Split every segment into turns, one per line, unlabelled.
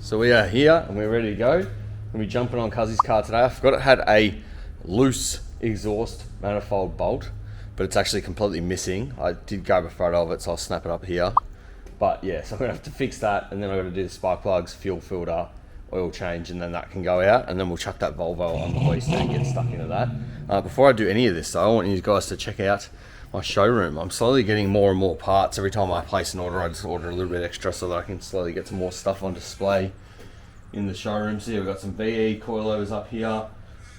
So we are here and we're ready to go. We'll be jumping on Cuzzy's car today. I forgot it had a loose exhaust manifold bolt, but it's actually completely missing. I did grab a photo of it, so I'll snap it up here. But yeah, so I'm gonna have to fix that, and then I've got to do the spark plugs, fuel filter, oil change, and then that can go out, and then we'll chuck that Volvo on the hoist and get stuck into that. Before I do any of this though, I want you guys to check out my showroom. I'm slowly getting more and more parts. Every time I place an order, I just order a little bit extra so that I can slowly get some more stuff on display in the showroom. So yeah, we've got some VE coilovers up here.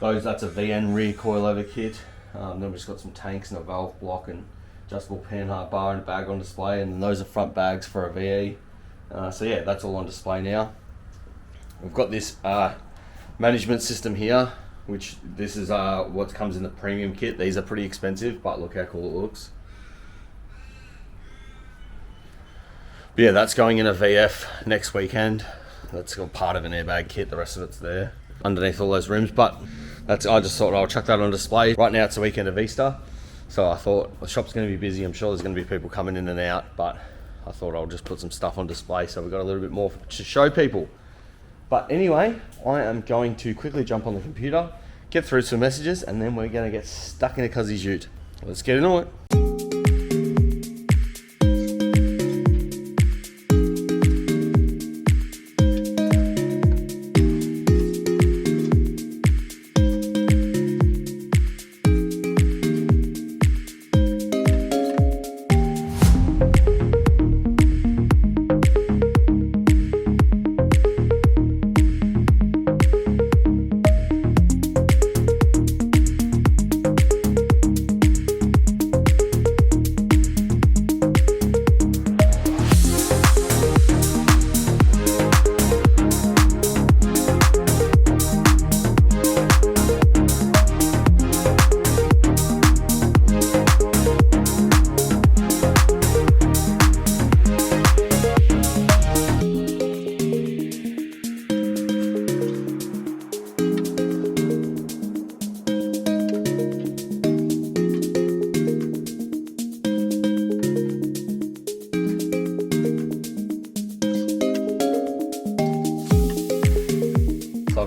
That's a VN rear coilover kit. Then we've just got some tanks and a valve block and adjustable panhard bar and a bag on display, and then those are front bags for a VE. So yeah, that's all on display now. We've got this management system here, which this is what comes in the premium kit. These are pretty expensive, but look how cool it looks. But yeah, that's going in a VF next weekend. That's got part of an airbag kit, the rest of it's there underneath all those rims. But I just thought I'll chuck that on display. Right now it's the weekend of Easter, so I thought the shop's going to be busy. I'm sure there's going to be people coming in and out, but I thought I'll just put some stuff on display so we've got a little bit more to show people. But anyway, I am going to quickly jump on the computer, get through some messages, and then we're going to get stuck into Cuzzy's ute. Let's get into it.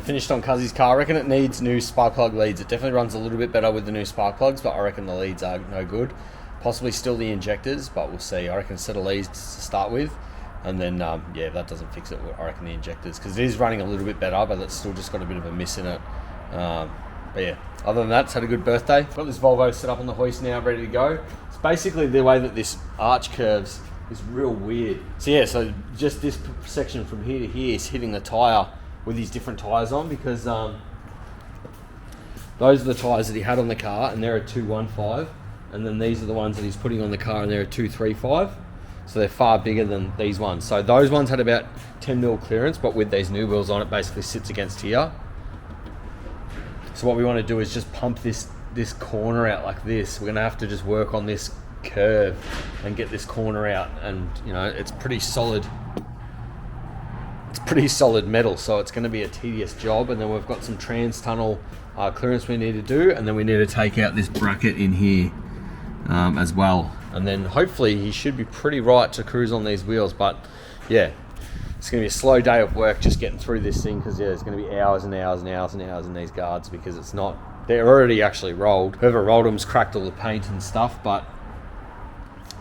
Finished on Cuzzy's car. I reckon it needs new spark plug leads. It definitely runs a little bit better with the new spark plugs, but I reckon the leads are no good. Possibly still the injectors, but we'll see. I reckon a set of leads to start with, and then yeah, if that doesn't fix it, I reckon the injectors, because it is running a little bit better, but it's still just got a bit of a miss in it. But yeah, other than that, it's had a good birthday. Got this Volvo set up on the hoist now, ready to go. It's basically the way that this arch curves is real weird. So yeah, so just this section from here to here is hitting the tyre with these different tyres on, because those are the tyres that he had on the car, and they're a 215, and then these are the ones that he's putting on the car, and they're a 235, so they're far bigger than these ones. So those ones had about 10mm clearance, but with these new wheels on, it basically sits against here. So what we want to do is just pump this corner out like this. We're going to have to just work on this curve and get this corner out, and you know, it's pretty solid. It's pretty solid metal, so it's going to be a tedious job. And then we've got some trans tunnel clearance we need to do, and then we need to take out this bracket in here as well. And then hopefully he should be pretty right to cruise on these wheels. But yeah, it's going to be a slow day of work just getting through this thing, because yeah, there's going to be hours and hours and hours and hours in these guards, because it's not, they're already actually rolled. Whoever rolled them's cracked all the paint and stuff, but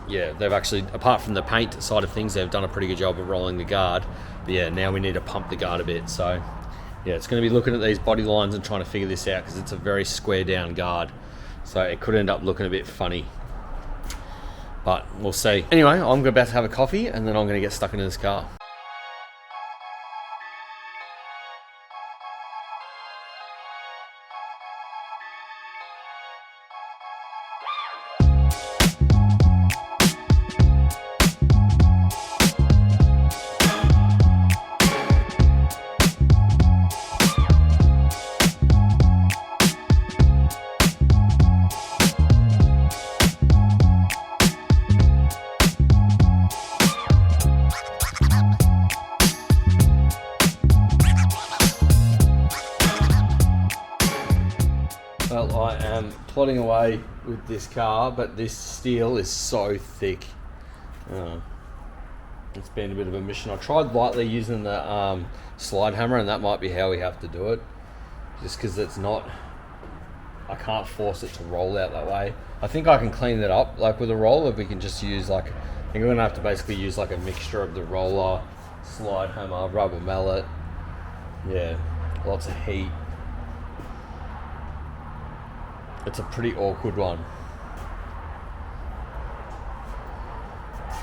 yeah, they've actually, apart from the paint side of things, they've done a pretty good job of rolling the guard. But yeah, now we need to pump the guard a bit. So yeah, it's going to be looking at these body lines and trying to figure this out, because it's a very square down guard, so it could end up looking a bit funny, but we'll see. Anyway, I'm about to have a coffee, and then I'm going to get stuck into this car. Well, I am plodding away with this car, but this steel is so thick. It's been a bit of a mission. I tried lightly using the slide hammer, and that might be how we have to do it, just because it's not, I can't force it to roll out that way. I think I can clean it up like with a roller. We can just use like, I think we're gonna have to basically use like a mixture of the roller, slide hammer, rubber mallet. Yeah, lots of heat. It's a pretty awkward one,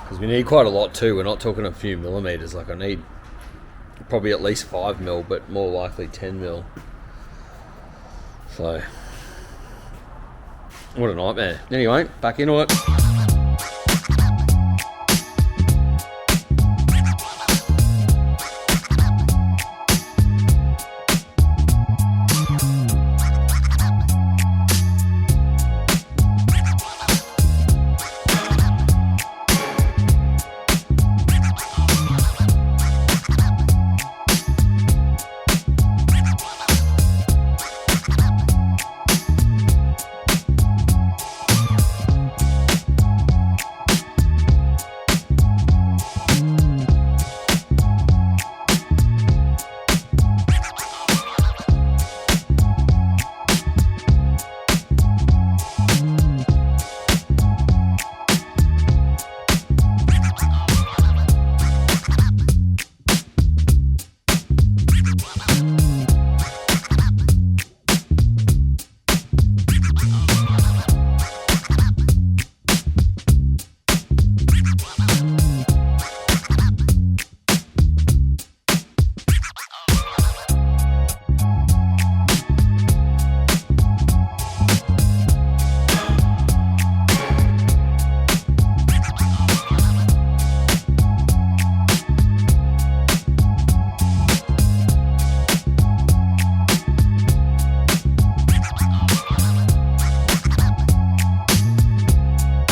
because we need quite a lot too. We're not talking a few millimeters. Like I need probably at least 5 mil, but more likely 10 mil. So what a nightmare. Anyway, back into it.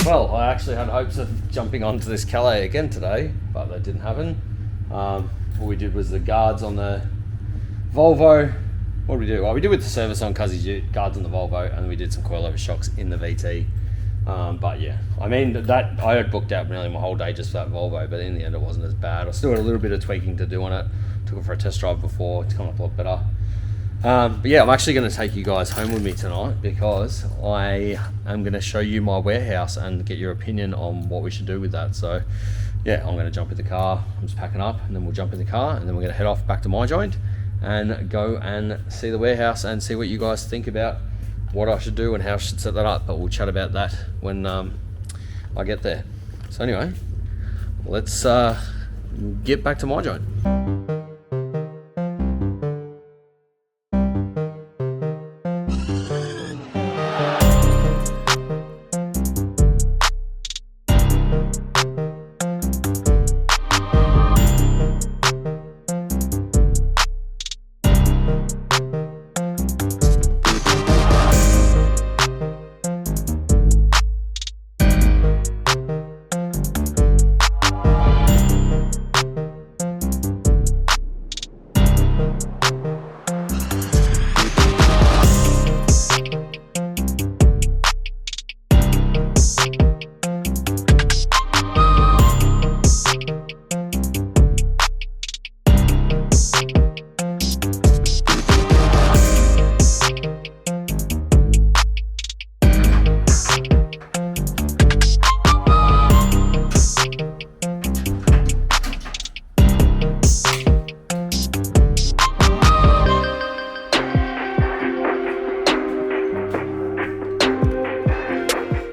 Well, I actually had hopes of jumping onto this Calais again today, but that didn't happen. What we did was the guards on the Volvo. What did we do? Well, we did with the service on Cuzzy's guards on the Volvo, and we did some coilover shocks in the VT. But yeah, I mean, that I had booked out nearly my whole day just for that Volvo, but in the end it wasn't as bad. I still had a little bit of tweaking to do on it. Took it for a test drive before. It's come up a lot better. But yeah, I'm actually going to take you guys home with me tonight, because I am going to show you my warehouse and get your opinion on what we should do with that. So yeah, I'm going to jump in the car. I'm just packing up, and then we'll jump in the car, and then we're going to head off back to my joint and go and see the warehouse and see what you guys think about what I should do and how I should set that up. But we'll chat about that when I get there. So anyway, let's get back to my joint.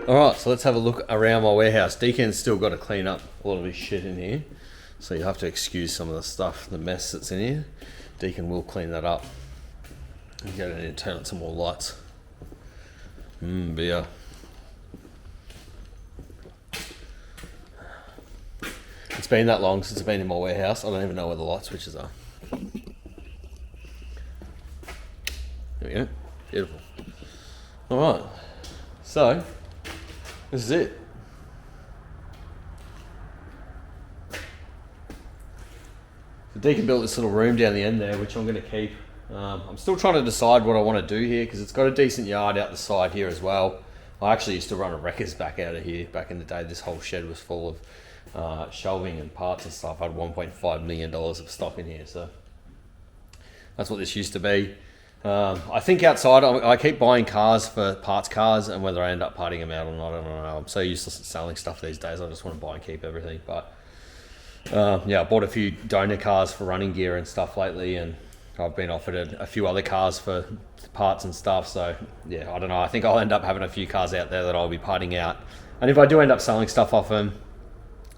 Alright, so let's have a look around my warehouse. Deacon's still got to clean up a lot of his shit in here, so you have to excuse some of the stuff, the mess that's in here. Deacon will clean that up. And go down and turn on some more lights. Beer. It's been that long since I've been in my warehouse, I don't even know where the light switches are. There we go. Beautiful. Alright, so this is it. So Deacon built this little room down the end there, which I'm going to keep. I'm still trying to decide what I want to do here, because it's got a decent yard out the side here as well. I actually used to run a wreckers back out of here back in the day. This whole shed was full of shelving and parts and stuff. I had $1.5 million of stock in here, so That's what this used to be. I think outside, I keep buying cars for parts cars, and whether I end up parting them out or not, I don't know. I'm so used to selling stuff these days, I just want to buy and keep everything. But yeah, I bought a few donor cars for running gear and stuff lately, and I've been offered a few other cars for parts and stuff. So yeah, I don't know. I think I'll end up having a few cars out there that I'll be parting out. And if I do end up selling stuff off them,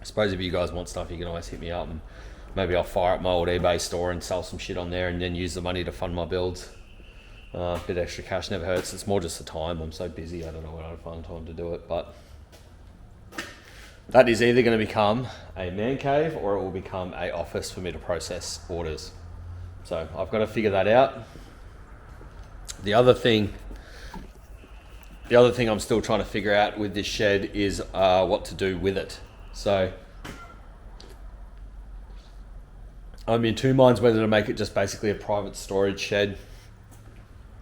I suppose if you guys want stuff, you can always hit me up, and maybe I'll fire up my old eBay store and sell some shit on there, and then use the money to fund my builds. A bit extra cash never hurts. It's more just the time. I'm so busy, I don't know when I'll find time to do it. But that is either going to become a man cave, or it will become a office for me to process orders. So I've got to figure that out. The other thing I'm still trying to figure out with this shed is what to do with it. So I'm in two minds whether to make it just basically a private storage shed.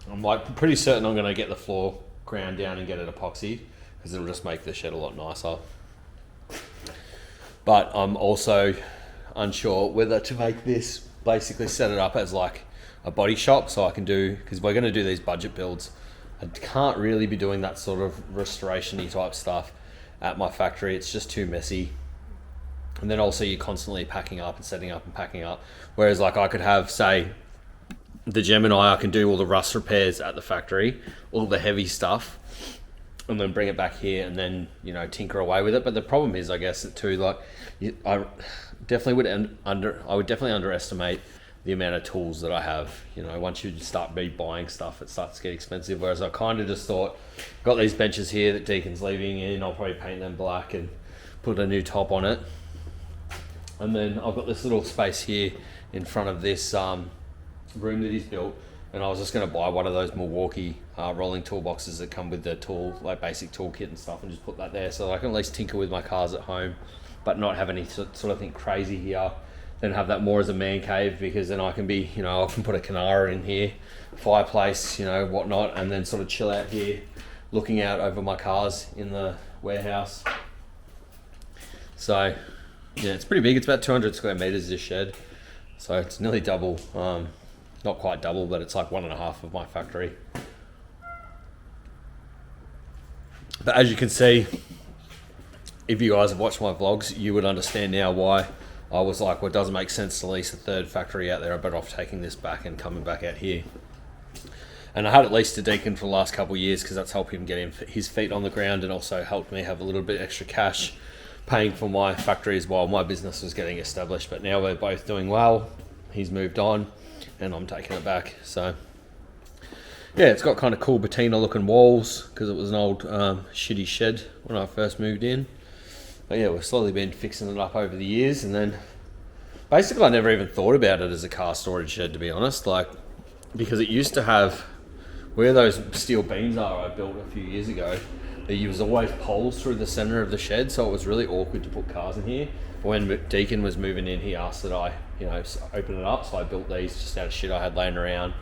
I'm like pretty certain I'm going to get the floor ground down and get it epoxied, because it'll just make the shed a lot nicer. But I'm also unsure whether to make this, basically set it up as like a body shop, so I can do, because we're going to do these budget builds. I can't really be doing that sort of restoration-y type stuff at my factory. It's just too messy. And then also you're constantly packing up and setting up and packing up. Whereas like I could have, say, the Gemini, I can do all the rust repairs at the factory, all the heavy stuff, and then bring it back here and then, you know, tinker away with it. But the problem is, I guess, that too, like, I definitely would underestimate the amount of tools that I have. You know, once you start buying stuff, it starts to get expensive. Whereas I kind of just thought, got these benches here that Deacon's leaving in, I'll probably paint them black and put a new top on it. And then I've got this little space here in front of this room that he's built, and I was just going to buy one of those Milwaukee rolling toolboxes that come with the tool, like basic tool kit and stuff, and just put that there so that I can at least tinker with my cars at home, but not have any sort of thing crazy here. Then have that more as a man cave, because then I can be, you know, I can put a Canara in here, fireplace, you know, whatnot, and then sort of chill out here, looking out over my cars in the warehouse. So yeah, it's pretty big. It's about 200 square meters, this shed. So it's nearly double, not quite double, but it's like 1.5 of my factory. But as you can see, if you guys have watched my vlogs, you would understand now why I was like, well, it doesn't make sense to lease a third factory out there. I'm better off taking this back and coming back out here. And I had it leased to Deacon for the last couple of years, because that's helped him get his feet on the ground, and also helped me have a little bit extra cash paying for my factories while my business was getting established. But now we're both doing well. He's moved on and I'm taking it back. So yeah, it's got kind of cool patina looking walls, because it was an old shitty shed when I first moved in. But yeah, we've slowly been fixing it up over the years. And then basically I never even thought about it as a car storage shed, to be honest, like, because it used to have, where those steel beams are I built a few years ago, there was always poles through the center of the shed, so it was really awkward to put cars in here. When Deacon was moving in, he asked that I, you know, open it up, so I built these just out of shit I had laying around.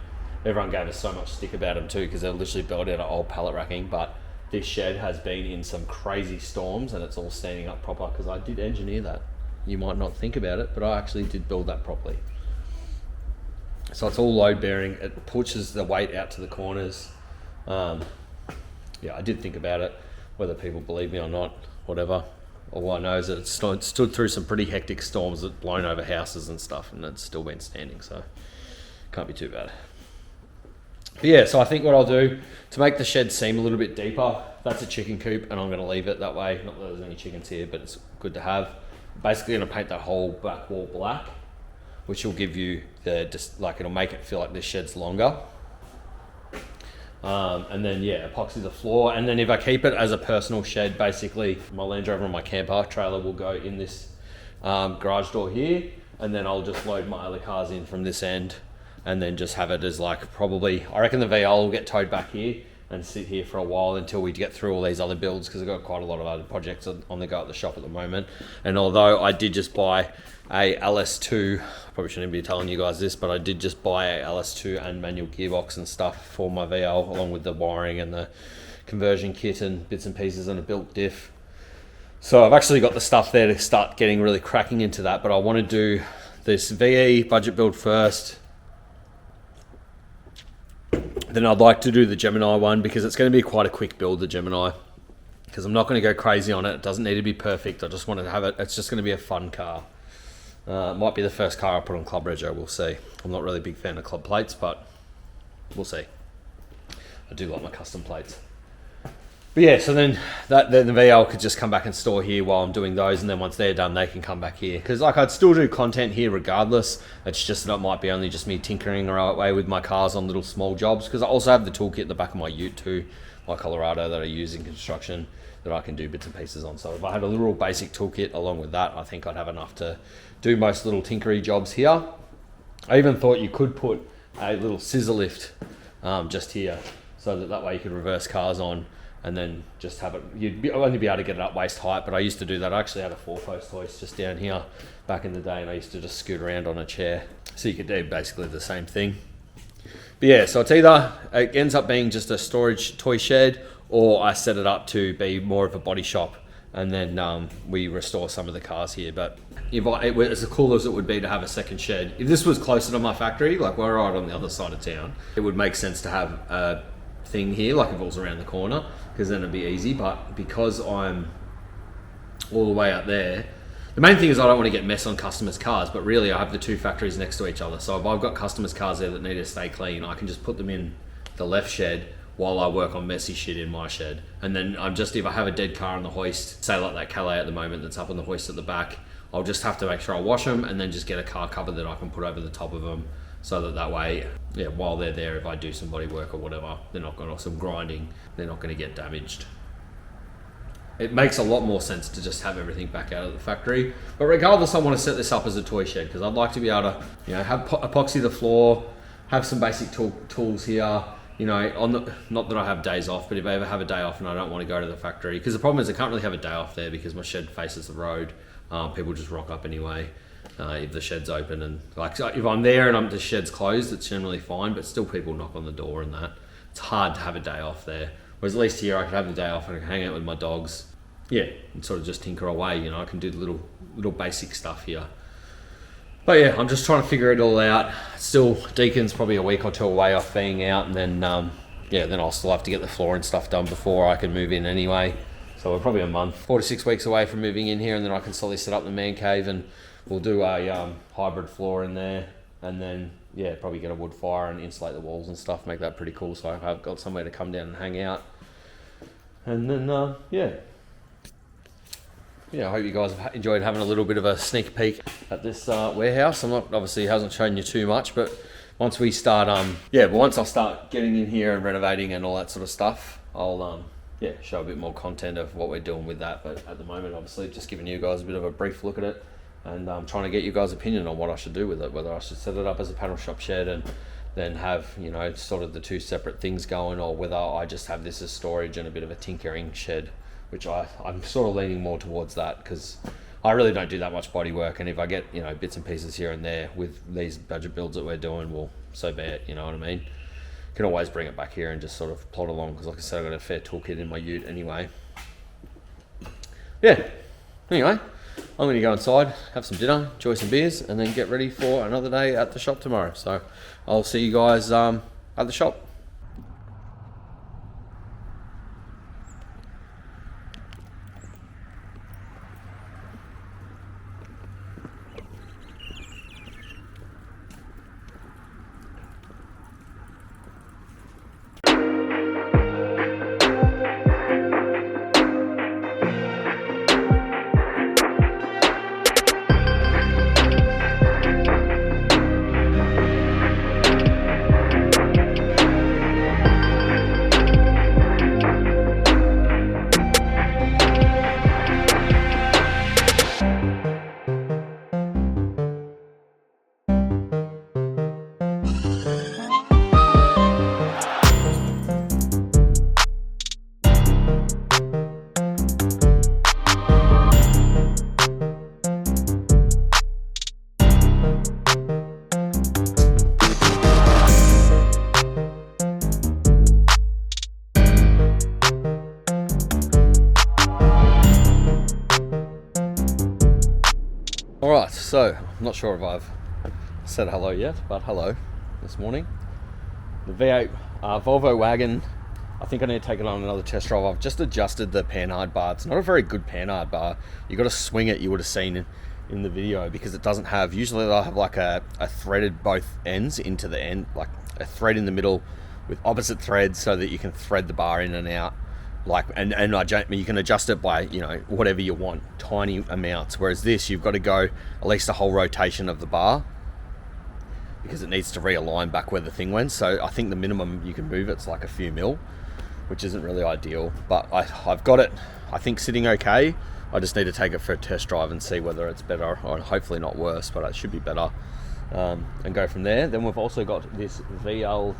Everyone gave us so much stick about them too, because they're literally built out of old pallet racking. But this shed has been in some crazy storms, and it's all standing up proper, because I did engineer that. You might not think about it, but I actually did build that properly. So it's all load bearing. It pushes the weight out to the corners. Yeah, I did think about it, whether people believe me or not, whatever. All I know is that it stood through some pretty hectic storms that blown over houses and stuff, and it's still been standing, so can't be too bad. But yeah, so I think what I'll do to make the shed seem a little bit deeper, that's a chicken coop, and I'm going to leave it that way. Not that there's any chickens here, but it's good to have. Basically going to paint that whole back wall black, which will give you just like, it'll make it feel like this shed's longer. And then yeah, epoxy the floor. And then if I keep it as a personal shed, basically my Land Rover and my camper trailer will go in this garage door here, and then I'll just load my other cars in from this end, and then just have it as like, probably, I reckon the VL will get towed back here and sit here for a while until we get through all these other builds, because I've got quite a lot of other projects on the go at the shop at the moment. And although I did just buy a LS2, I probably shouldn't be telling you guys this, but I did just buy a LS2 and manual gearbox and stuff for my VL, along with the wiring and the conversion kit and bits and pieces and a built diff. So I've actually got the stuff there to start getting really cracking into that, but I want to do this VE budget build first, Then I'd like to do the Gemini one because it's going to be quite a quick build, the Gemini. Because I'm not going to go crazy on it. It doesn't need to be perfect. I just want to have it. It's just going to be a fun car. It might be the first car I put on Club Rego. We'll see. I'm not really a big fan of club plates, but we'll see. I do like my custom plates. But yeah, so then the VL could just come back and store here while I'm doing those, and then once they're done, they can come back here. Because like I'd still do content here regardless. It's just that it might be only just me tinkering away with my cars on little small jobs. Because I also have the toolkit in the back of my Ute too, my Colorado, that I use in construction, that I can do bits and pieces on. So if I had a little basic toolkit along with that, I think I'd have enough to do most little tinkery jobs here. I even thought you could put a little scissor lift just here, so that way you could reverse cars on, and then just have it, you'd only be able to get it up waist height, but I used to do that. I actually had a 4-post hoist just down here back in the day, and I used to just scoot around on a chair. So you could do basically the same thing. But yeah, so it's either, it ends up being just a storage toy shed, or I set it up to be more of a body shop, and then we restore some of the cars here. But if it was as cool as it would be to have a second shed, if this was closer to my factory, like we're right on the other side of town, it would make sense to have a thing here, like if it was around the corner, because then it'd be easy. But because I'm all the way out there, the main thing is I don't want to get mess on customers' cars, but really I have the two factories next to each other. So if I've got customers' cars there that need to stay clean, I can just put them in the left shed while I work on messy shit in my shed. And then I'm just, if I have a dead car on the hoist, say like that Calais at the moment that's up on the hoist at the back, I'll just have to make sure I wash them and then just get a car cover that I can put over the top of them, so that way, yeah, while they're there, if I do some body work or whatever, they're not going to, some grinding, they're not going to get damaged. It makes a lot more sense to just have everything back out of the factory. But regardless, I want to set this up as a toy shed, because I'd like to be able to, you know, have epoxy the floor, have some basic tools here, you know, not that I have days off, but if I ever have a day off and I don't want to go to the factory, because the problem is I can't really have a day off there because my shed faces the road. People just rock up anyway if the shed's open, and like, so if I'm there and the shed's closed, it's generally fine, but still people knock on the door and that. It's hard to have a day off there. Whereas at least here I could have the day off and I can hang out with my dogs, yeah, and sort of just tinker away. You know, I can do the little basic stuff here. But yeah, I'm just trying to figure it all out. Still, Deacon's probably a week or two away off being out, and then yeah, then I'll still have to get the floor and stuff done before I can move in anyway. So we're probably a month, 4 to 6 weeks away from moving in here, and then I can slowly set up the man cave, and we'll do a hybrid floor in there, and then yeah, probably get a wood fire and insulate the walls and stuff, make that pretty cool. So I've got somewhere to come down and hang out, and then yeah, I hope you guys have enjoyed having a little bit of a sneak peek at this warehouse. I'm not, obviously hasn't shown you too much, but once we start, once I start getting in here and renovating and all that sort of stuff, I'll show a bit more content of what we're doing with that. But at the moment, obviously, just giving you guys a bit of a brief look at it, and trying to get you guys' opinion on what I should do with it, whether I should set it up as a panel shop shed and then have, you know, sort of the two separate things going, or whether I just have this as storage and a bit of a tinkering shed, which I'm sort of leaning more towards that, because I really don't do that much body work, and if I get, you know, bits and pieces here and there with these budget builds that we're doing, well, so be it, you know what I mean? Can always bring it back here and just sort of plod along, because like I said, I've got a fair toolkit in my ute anyway. Yeah, anyway, I'm going to go inside, have some dinner, enjoy some beers, and then get ready for another day at the shop tomorrow. So I'll see you guys at the shop. Alright, so I'm not sure if I've said hello yet, but hello this morning. The V8 Volvo wagon. I think I need to take it on another test drive. I've just adjusted the panhard bar. It's not a very good panhard bar. You got to swing it. You would have seen in the video, because it doesn't have. Usually they'll have like a threaded both ends into the end, like a thread in the middle with opposite threads, so that you can thread the bar in and out. Like and you can adjust it by, you know, whatever you want, tiny amounts. Whereas this, you've got to go at least a whole rotation of the bar, because it needs to realign back where the thing went. So I think the minimum you can move it's like a few mil, which isn't really ideal. But I've got it, I think, sitting okay. I just need to take it for a test drive and see whether it's better, or hopefully not worse, but it should be better, and go from there. Then we've also got this VL,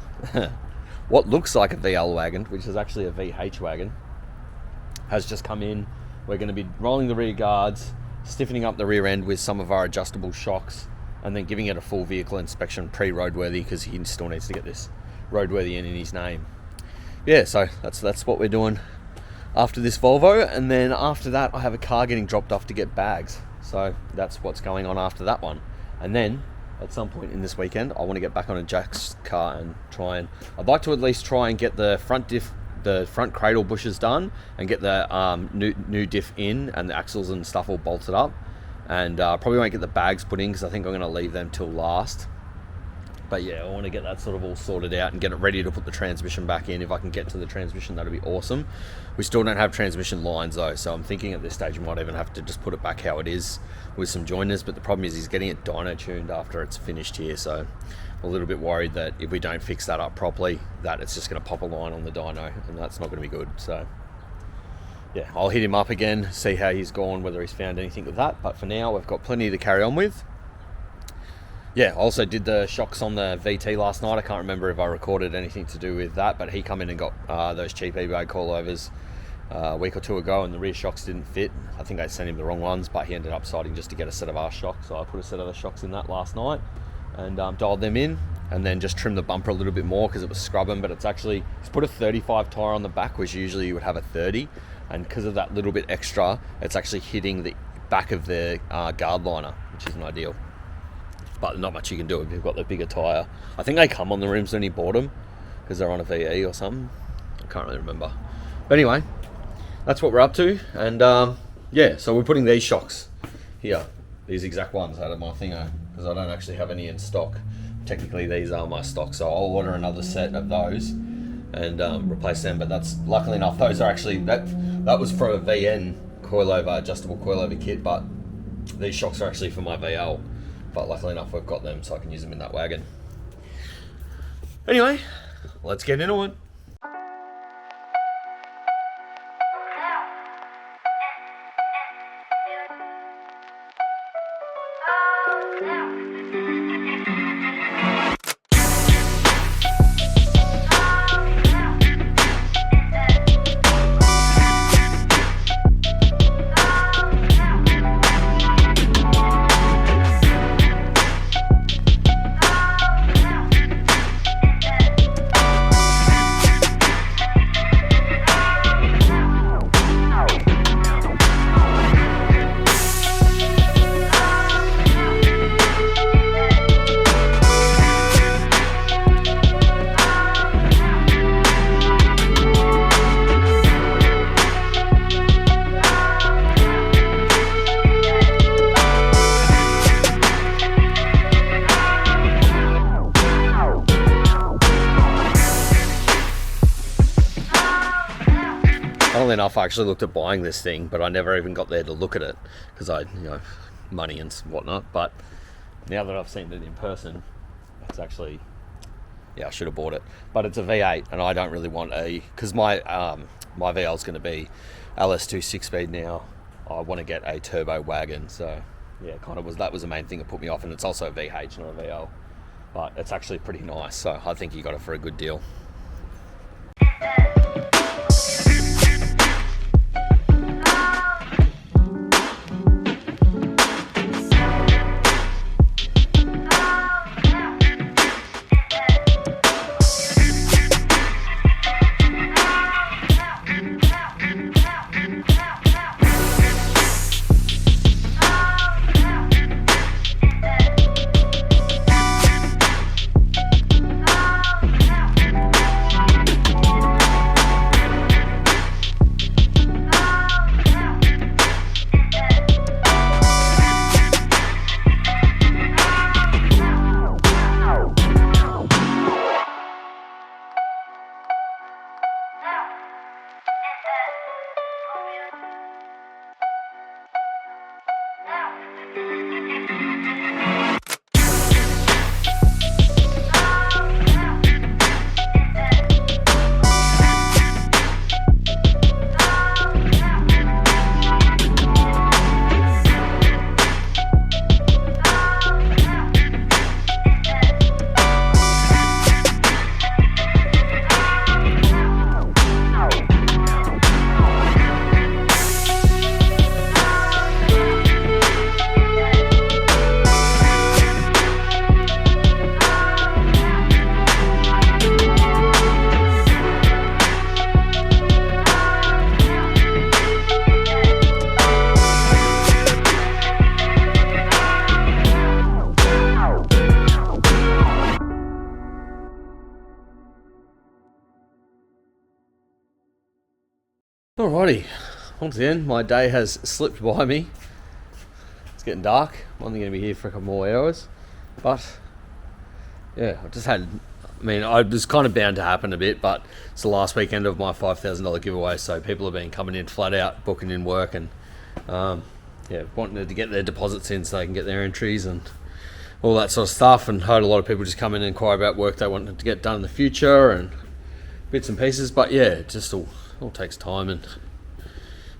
what looks like a VL wagon, which is actually a VH wagon, has just come in. We're going to be rolling the rear guards, stiffening up the rear end with some of our adjustable shocks, and then giving it a full vehicle inspection pre-roadworthy, because he still needs to get this roadworthy in his name. Yeah, so that's what we're doing after this Volvo. And then after that, I have a car getting dropped off to get bags. So that's what's going on after that one. And then at some point in this weekend, I want to get back on a Jack's car and I'd like to at least try and get the front cradle bushes done, and get the new diff in and the axles and stuff all bolted up. And probably won't get the bags put in, because I think I'm going to leave them till last. But yeah, I want to get that sort of all sorted out and get it ready to put the transmission back in. If I can get to the transmission, that'll be awesome. We still don't have transmission lines though, so I'm thinking at this stage we might even have to just put it back how it is with some joiners. But the problem is he's getting it dyno tuned after it's finished here, so I'm a little bit worried that if we don't fix that up properly, that it's just going to pop a line on the dyno, and that's not going to be good. So yeah, I'll hit him up again, see how he's gone, whether he's found anything with that. But for now, we've got plenty to carry on with. Yeah, I also did the shocks on the VT last night. I can't remember if I recorded anything to do with that, but he come in and got those cheap eBay coilovers a week or two ago, and the rear shocks didn't fit. I think I sent him the wrong ones, but he ended up deciding just to get a set of our shocks. So I put a set of the shocks in that last night and dialed them in, and then just trimmed the bumper a little bit more because it was scrubbing. But it's actually, he's put a 35 tyre on the back, which usually you would have a 30, and because of that little bit extra, it's actually hitting the back of the guard liner, which isn't ideal. But not much you can do if you've got the bigger tyre. I think they come on the rims when he bought them, because they're on a VE or something. I can't really remember. But anyway, that's what we're up to. And yeah, so we're putting these shocks here, these exact ones out of my Thingo, because I don't actually have any in stock. Technically these are my stock, so I'll order another set of those and replace them. But that's, luckily enough, those are actually, that was for a VN coilover, adjustable coilover kit, but these shocks are actually for my VL. But luckily enough, we've got them, so I can use them in that wagon. Anyway, let's get into it. Funnily enough, I actually looked at buying this thing, but I never even got there to look at it because money and whatnot. But now that I've seen it in person, it's actually, yeah, I should have bought it. But it's a V8, and I don't really want because my VL is going to be LS2 6-speed now. I want to get a turbo wagon, so yeah, that was the main thing that put me off. And it's also a VH, not a VL, but it's actually pretty nice. So I think you got it for a good deal. Alrighty, once again, my day has slipped by me. It's getting dark. I'm only going to be here for a couple more hours, but yeah, I was kind of bound to happen a bit, but it's the last weekend of my $5,000 giveaway, so people have been coming in flat out, booking in work, and wanting to get their deposits in so they can get their entries and all that sort of stuff. And heard a lot of people just come in and inquire about work they wanted to get done in the future and bits and pieces. But yeah, it just all takes time and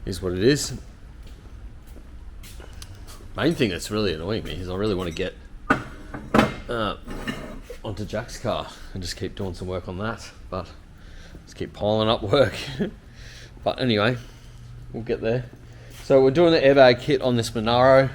is what it is. Main thing that's really annoying me is I really want to get onto Jack's car and just keep doing some work on that, but just keep piling up work. But anyway, we'll get there. So we're doing the airbag kit on this Monaro,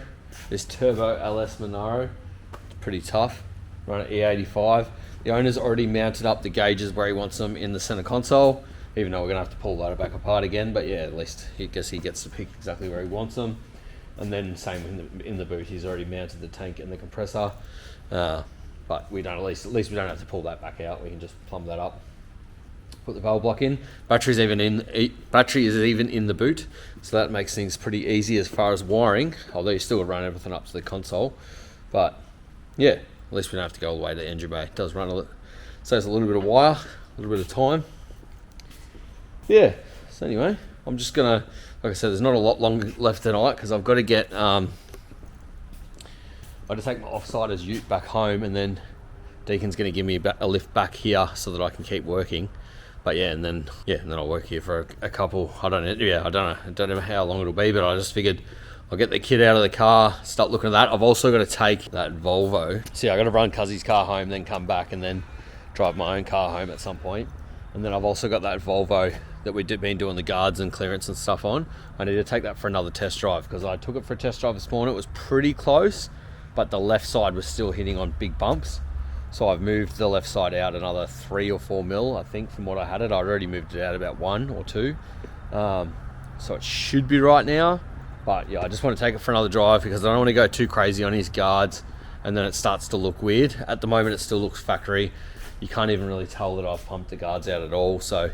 this Turbo LS Monaro. It's pretty tough, run at E85. The owner's already mounted up the gauges where he wants them in the center console, even though we're gonna have to pull that back apart again, but yeah, at least he gets to pick exactly where he wants them. And then same in the boot, he's already mounted the tank and the compressor, but we don't, at least we don't have to pull that back out. We can just plumb that up, put the valve block in. Battery is even in the boot, so that makes things pretty easy as far as wiring, although you still run everything up to the console. But yeah, at least we don't have to go all the way to the engine bay. It does run saves a little bit of wire, a little bit of time. Yeah, so anyway, I'm just gonna, like I said, there's not a lot long left tonight because I've got to get I just take my offsiders ute back home, and then Deacon's going to give me a lift back here so that I can keep working. But yeah, and then I'll work here for a couple. I don't know how long it'll be, but I just figured I'll get the kit out of the car, start looking at that. I've also got to take that Volvo. See, I got to run Cuzzy's car home, then come back, and then drive my own car home at some point. And then I've also got that Volvo that we've been doing the guards and clearance and stuff on. I need to take that for another test drive because I took it for a test drive this morning. It was pretty close, but the left side was still hitting on big bumps. So I've moved the left side out another 3 or 4 mil, I think, from what I had it. I'd already moved it out about 1 or 2. So it should be right now. But yeah, I just want to take it for another drive because I don't want to go too crazy on his guards and then it starts to look weird. At the moment, it still looks factory. You can't even really tell that I've pumped the guards out at all. So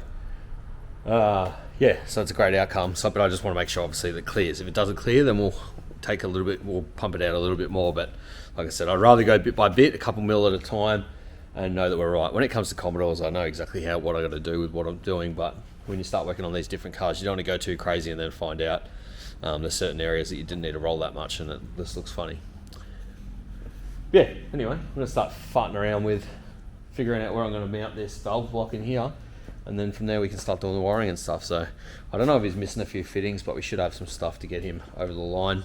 yeah, so it's a great outcome. So, but I just want to make sure, obviously, that it clears. If it doesn't clear, then we'll take a little bit, we'll pump it out a little bit more. But like I said, I'd rather go bit by bit, a couple mil at a time, and know that we're right. When it comes to Commodores, I know exactly what I got to do with what I'm doing. But when you start working on these different cars, you don't want to go too crazy and then find out there's certain areas that you didn't need to roll that much, and it just looks funny. Yeah. Anyway, I'm gonna start farting around with figuring out where I'm going to mount this valve block in here, and then from there we can start doing the wiring and stuff. So I don't know if he's missing a few fittings, but we should have some stuff to get him over the line.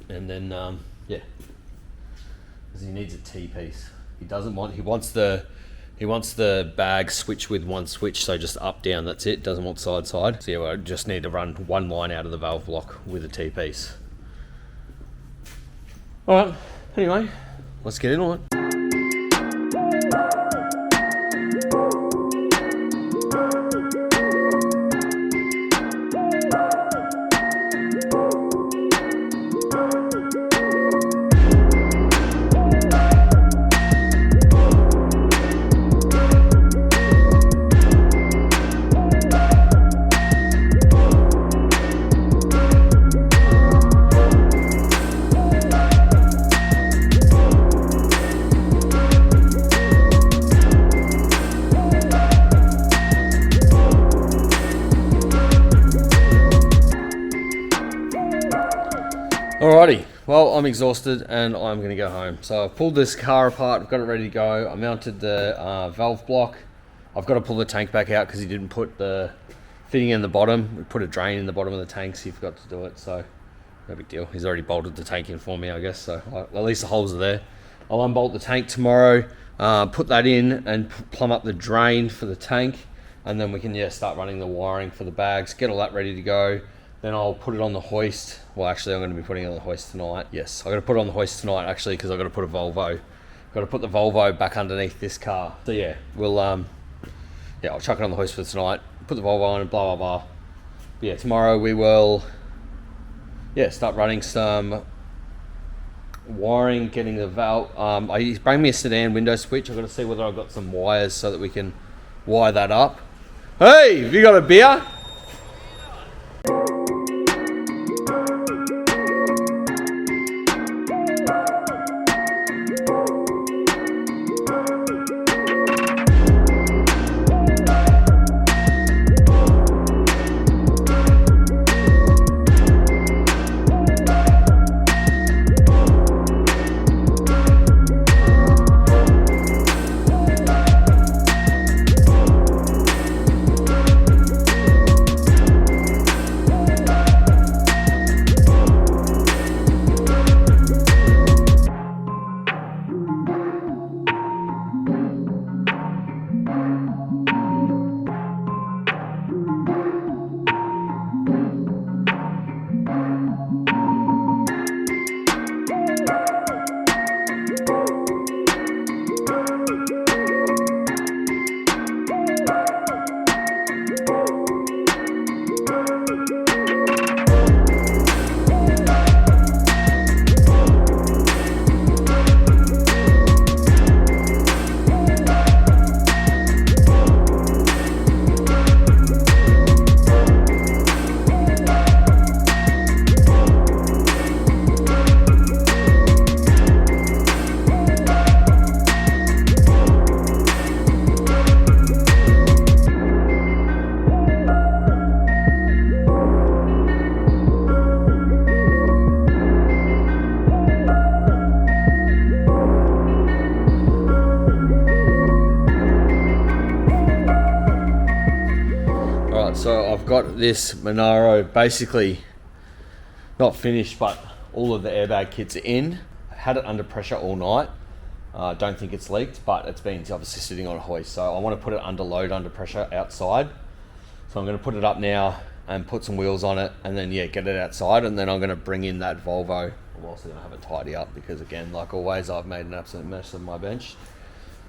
And then yeah, because he needs a T-piece. He wants the bag switch with one switch, so just up down, that's it. Doesn't want side. So yeah, I just need to run one line out of the valve block with a T-piece. All right, anyway, let's get in on it. Alrighty, well, I'm exhausted and I'm going to go home. So I've pulled this car apart, I've got it ready to go. I mounted the valve block. I've got to pull the tank back out because he didn't put the fitting in the bottom. We put a drain in the bottom of the tank, so he forgot to do it. So no big deal. He's already bolted the tank in for me, I guess. So at least the holes are there. I'll unbolt the tank tomorrow, put that in and plumb up the drain for the tank. And then we can start running the wiring for the bags, get all that ready to go. Then I'll put it on the hoist. Well, actually, I'm going to be putting it on the hoist tonight. Yes, I'm going to put it on the hoist tonight, actually, because I've got to put a Volvo. Got to put the Volvo back underneath this car. So yeah, we'll I'll chuck it on the hoist for tonight. Put the Volvo on and blah blah blah. But yeah, tomorrow we will start running some wiring, getting the valve. He's bringing me a sedan window switch. I've got to see whether I've got some wires so that we can wire that up. Hey, have you got a beer? So I've got this Monaro basically not finished, but all of the airbag kits are in. I had it under pressure all night. Don't think it's leaked, but it's been obviously sitting on a hoist. So I want to put it under load, under pressure outside. So I'm going to put it up now and put some wheels on it, and then get it outside, and then I'm going to bring in that Volvo. I'm also going to have it tidy up because, again, like always, I've made an absolute mess of my bench.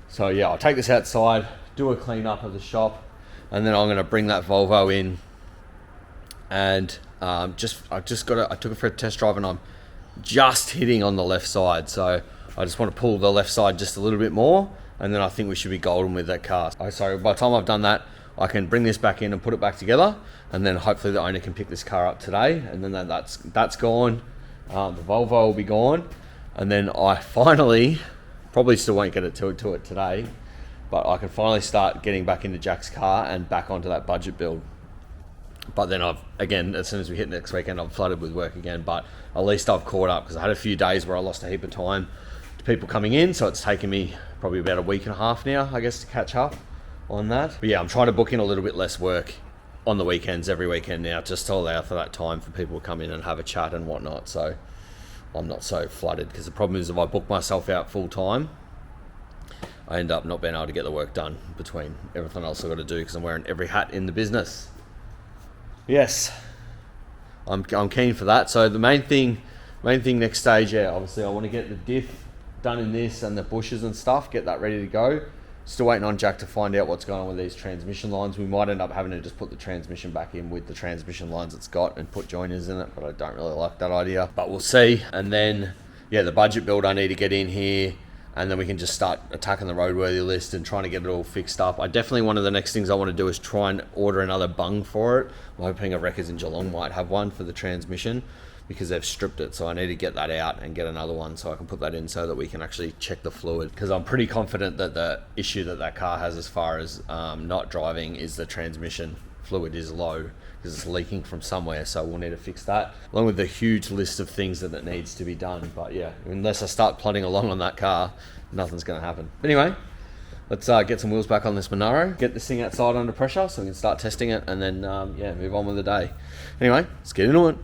So yeah, I'll take this outside, do a clean up of the shop, and then I'm going to bring that Volvo in. And I took it for a test drive, and I'm just hitting on the left side. So I just want to pull the left side just a little bit more, and then I think we should be golden with that car. So by the time I've done that, I can bring this back in and put it back together, and then hopefully the owner can pick this car up today, and then that's gone. The Volvo will be gone, and then I finally, probably still won't get it to it today, but I can finally start getting back into Jack's car and back onto that budget build. But then again, as soon as we hit next weekend, I'm flooded with work again, but at least I've caught up, because I had a few days where I lost a heap of time to people coming in, so it's taken me probably about a week and a half now, I guess, to catch up on that. But yeah, I'm trying to book in a little bit less work on the weekends, every weekend now, just to allow for that time for people to come in and have a chat and whatnot, so I'm not so flooded. Because the problem is, if I book myself out full time, I end up not being able to get the work done between everything else I've got to do, because I'm wearing every hat in the business. Yes, I'm keen for that. So the main thing next stage, obviously I want to get the diff done in this and the bushes and stuff, get that ready to go. Still waiting on Jack to find out what's going on with these transmission lines. We might end up having to just put the transmission back in with the transmission lines it's got and put joiners in it, but I don't really like that idea. But we'll see. And then, the budget build I need to get in here, and then we can just start attacking the roadworthy list and trying to get it all fixed up. One of the next things I want to do is try and order another bung for it. I'm hoping a Wreckers in Geelong might have one for the transmission, because they've stripped it, so I need to get that out and get another one so I can put that in so that we can actually check the fluid, because I'm pretty confident that the issue that car has as far as not driving is the transmission fluid is low, because it's leaking from somewhere, so we'll need to fix that, along with the huge list of things that it needs to be done. But yeah, unless I start plodding along on that car, nothing's going to happen. Anyway, let's get some wheels back on this Monaro, get this thing outside under pressure so we can start testing it, and then move on with the day. Anyway, let's get into it.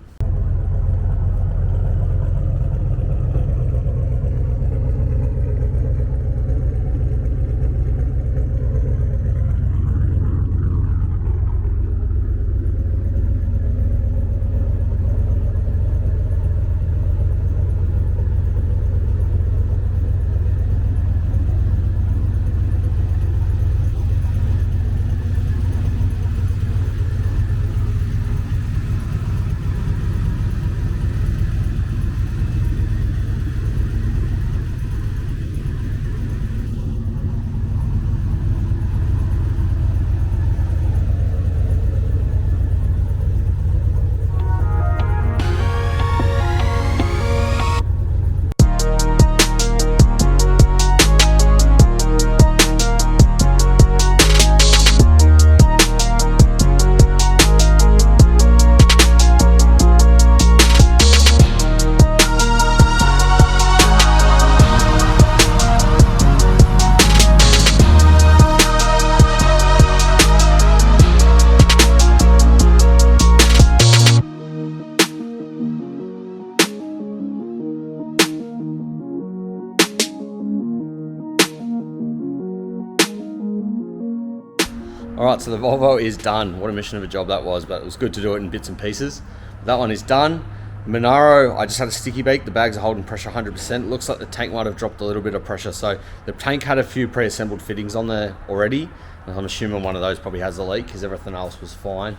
Alright, so the Volvo is done. What a mission of a job that was, but it was good to do it in bits and pieces. That one is done. Monaro, I just had a sticky beak. The bags are holding pressure 100%. It looks like the tank might have dropped a little bit of pressure. So the tank had a few pre-assembled fittings on there already. I'm assuming one of those probably has a leak because everything else was fine.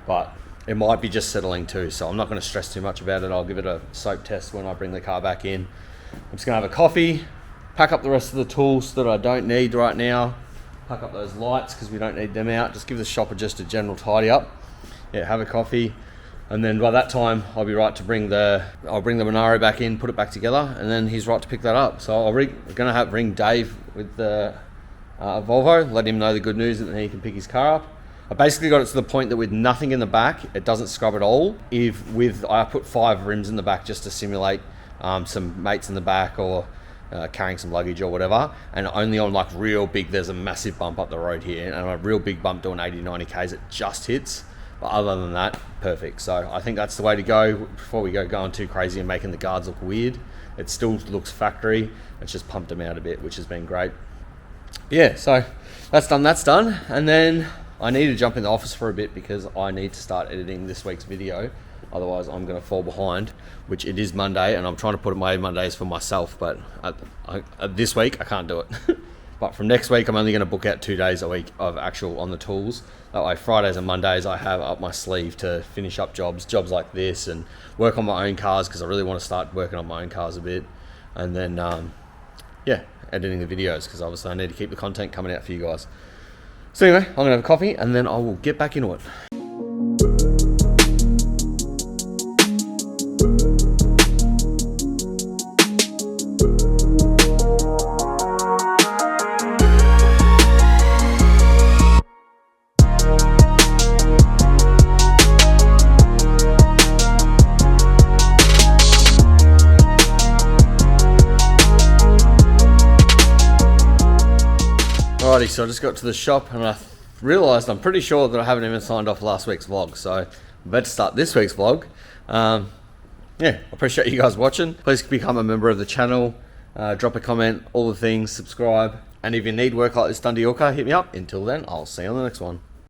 But it might be just settling too, so I'm not going to stress too much about it. I'll give it a soak test when I bring the car back in. I'm just going to have a coffee, pack up the rest of the tools that I don't need right now, pack up those lights because we don't need them out, just give the shopper just a general tidy up. Yeah, have a coffee, and then by that time I'll be right to bring the Monaro back in, put it back together, and then he's right to pick that up. So I'm going to ring Dave with the Volvo, let him know the good news that then he can pick his car up. I basically got it to the point that with nothing in the back, it doesn't scrub at all. I put 5 rims in the back just to simulate some mates in the back or carrying some luggage or whatever, and only on like real big, there's a massive bump up the road here, and a real big bump doing 80-90 k's, it just hits. But other than that, perfect. So I think that's the way to go before we go going too crazy and making the guards look weird. It still looks factory. It's just pumped them out a bit, which has been great. Yeah, so that's done. And then I need to jump in the office for a bit because I need to start editing this week's video. Otherwise, I'm going to fall behind, which it is Monday, and I'm trying to put away Mondays for myself, but this week I can't do it. But from next week, I'm only going to book out 2 days a week of actual on the tools. That way, Fridays and Mondays, I have up my sleeve to finish up jobs like this, and work on my own cars, because I really want to start working on my own cars a bit. And then, yeah, editing the videos, because obviously I need to keep the content coming out for you guys. So anyway, I'm going to have a coffee, and then I will get back into it. Alrighty, so I just got to the shop and I realised I'm pretty sure that I haven't even signed off last week's vlog, so I'm about to start this week's vlog. Yeah, I appreciate you guys watching. Please become a member of the channel, drop a comment, all the things, subscribe, and if you need work like this done to your car, hit me up. Until then, I'll see you on the next one.